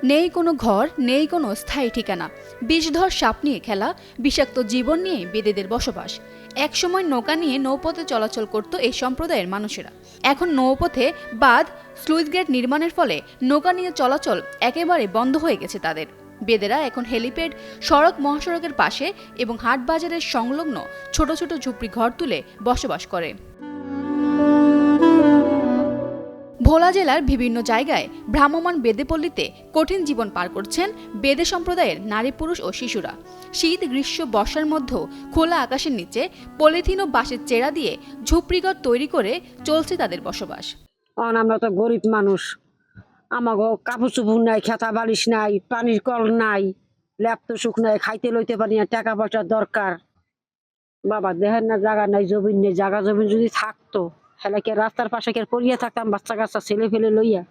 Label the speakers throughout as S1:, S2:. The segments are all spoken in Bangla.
S1: নেই কোনো ঘর, নেই কোনো স্থায়ী ঠিকানা। বিষধর সাপ নিয়ে খেলা, বিষাক্ত জীবন নিয়ে বেদেদের বসবাস। একসময় নৌকা নিয়ে নৌপথে চলাচল করত এই সম্প্রদায়ের মানুষেরা। এখন নৌপথে বাঁধ, স্লুইস গেট নির্মাণের ফলে নৌকা নিয়ে চলাচল একেবারে বন্ধ হয়ে গেছে তাদের। বেদেরা এখন হেলিপ্যাড, সড়ক মহাসড়কের পাশে এবং হাট বাজারের সংলগ্ন ছোট ছোট ঝুপড়ি ঘর তুলে বসবাস করে। ভোলা জেলার বিভিন্ন জায়গায় ভ্রাম্যমাণ বেদেপল্লীতে কঠিন জীবন পার করছেন বেদে সম্প্রদায়ের নারী, পুরুষ ও শিশুরা। শীত, গ্রীষ্ম, বর্ষার মধ্যেও খোলা আকাশের নিচে পলিথিন ও বাঁশের চেরা দিয়ে ঝুপড়িঘর তৈরি করে চলছে তাদের বসবাস।
S2: আমরা তো গরিব মানুষ, আমাগো কাপড় চুপুর নাই, খেতা বালিশ নাই, পানির কল নাই, ল্যাপটপ সুখ নাই, খাইতে লইতে পারি না, টাকা পয়সার দরকার। বাবা দেহের না জায়গা নাই, জমিন নেই। জায়গা জমিন যদি থাকতো তাহলে কে রাস্তার পাশে কে পড়িয়া থাকতাম বাচ্চা কাচ্চা ছেলে ফেলে লইয়া।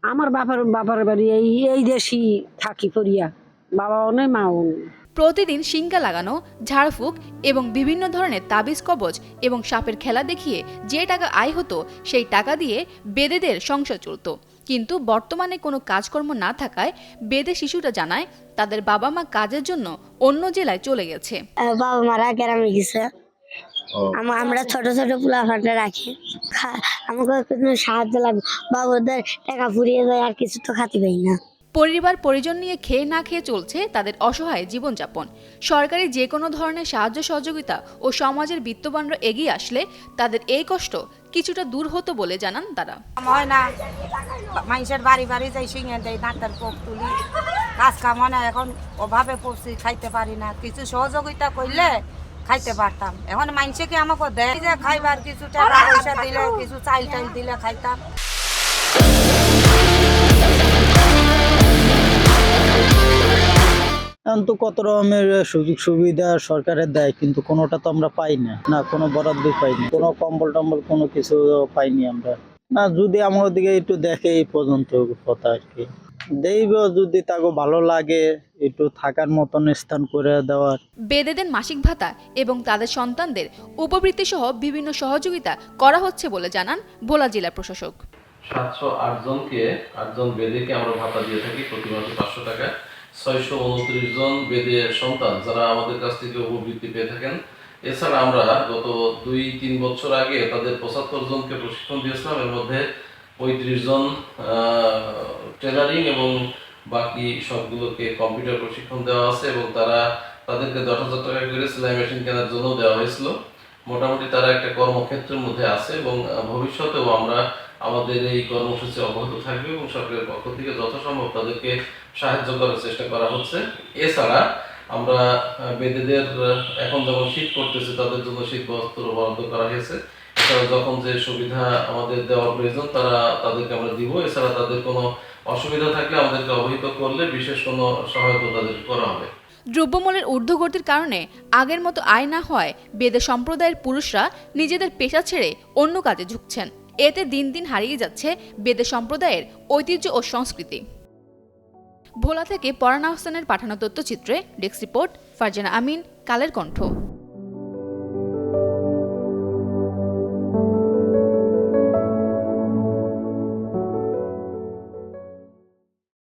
S2: আমার বাবার বাড়ি এই দেশই থাকি পড়িয়া, বাবাও নেই মাও নেই।
S1: প্রতিদিন শিঙ্গা লাগানো, ঝাড়ফুঁক এবং বিভিন্ন ধরনের তাবিজ কবজ এবং সাপের খেলা দেখিয়ে যে টাকা আয় হতো সেই টাকা দিয়ে বেদেদের সংসার চলত। কিন্তু বর্তমানে কোনো কাজকর্ম না থাকায় বেদে শিশুরা জানায় তাদের বাবা মা কাজের জন্য অন্য জেলায় চলে গেছে।
S3: বাবা মারা গ্রামে গেছে, আমরা ছোট ছোট পোলা ফাটা রাখি, আমাকে কোনো সাহায্য লাগবে। বাবুদের টাকা ফুরিয়ে যায়, আর কিছু তো খাতে পাই না।
S1: পরিবার পরিজন নিয়ে খেয়ে না খেয়ে চলছে তাদের অসহায় জীবনযাপন। সরকারি যে কোনো ধরনের সাহায্য সহযোগিতা ও সমাজের বিত্তবানরা এগিয়ে আসলে তাদের এই কষ্ট কিছুটা দূর হতো বলে জানান তারা।
S4: হয় না, মানুষের বাড়ি বাড়ি যাই সিঙে দেয়, ডাক্তার পোক তুলি, কাজ কাম হয় না। এখন অভাবে পড়ছি, খাইতে পারি না। কিছু সহযোগিতা করলে খাইতে পারতাম। এখন মানুষে কি আমাকে দেয় যে খাইবার, কিছু টাকা পয়সা দিলে, কিছু চাইল টাইল দিলে খাইতাম।
S5: তো কত রকমের সুযোগ সুবিধা সরকারের দেয়, কিন্তু কোনোটা তো আমরা পাই না, কোনো বরাদ্দ পাইনি, কোনো কম্বল টম্বল কোনো কিছু পাইনি আমরা। না, যদি আমার দিকে একটু দেখে এই পর্যন্ত কথা আর কি। দেখব যদি তাকে ভালো লাগে একটু থাকার মতন স্থান করে দেওয়ার।
S1: বেদেদের মাসিক ভাতা এবং তাদের সন্তানদের উপবৃত্তি সহ বিভিন্ন সহযোগিতা করা হচ্ছে বলে জানান ভোলা জেলা প্রশাসক।
S6: 708 জনকে, 8 জন বেদেকে আমরা ভাতা দিয়ে থাকি প্রতি মাসে 500 টাকা। 629 জন বেদের সন্তান যারা আমাদের কাছ থেকে উপবৃত্তি পেয়ে থাকেন। এছাড়া আমরা গত 2-3 বছর আগে তাদের 75 জনকে প্রশিক্ষণ দিয়েছিলাম। এর মধ্যে 35 জন টেলারিং এবং বাকি সবগুলোকে কম্পিউটার প্রশিক্ষণ দেওয়া আছে এবং তাদেরকে 10,000 টাকা করে সেলাই মেশিন কেনার জন্য দেওয়া হয়েছিল। মোটামুটি তারা একটা কর্মক্ষেত্রের মধ্যে আছে এবং ভবিষ্যতেও আমরা আমাদের এই কর্মসূচি অব্যাহত থাকবে এবং সরকারের পক্ষ থেকে যথাসম্ভব তাদেরকে সাহায্য করার চেষ্টা করা হচ্ছে। এছাড়া আমরা বেদেদের এখন যখন শীত পড়তেছে তাদের জন্য শীত বস্ত্র বরাদ্দ করা হয়েছে। এছাড়া যখন যে সুবিধা আমাদের দেওয়ার প্রয়োজন তাদেরকে আমরা দিব। এছাড়া তাদের কোনো অসুবিধা থাকলে আমাদেরকে অবহিত করলে বিশেষ কোনো সহায়তা তাদেরকে করা হবে।
S1: দ্রব্যমূল্যের ঊর্ধ্বগতির কারণে আগের মতো আয় না হয় বেদে সম্প্রদায়ের পুরুষরা নিজেদের পেশা ছেড়ে অন্য কাজে ঝুঁকছেন। এতে দিন দিন হারিয়ে যাচ্ছে বেদে সম্প্রদায়ের ঐতিহ্য ও সংস্কৃতি। ভোলা থেকে পরানা হোসেনের পাঠানো তথ্যচিত্রে ডেস্ক রিপোর্ট, ফারজানা আমিন, কালের কণ্ঠ।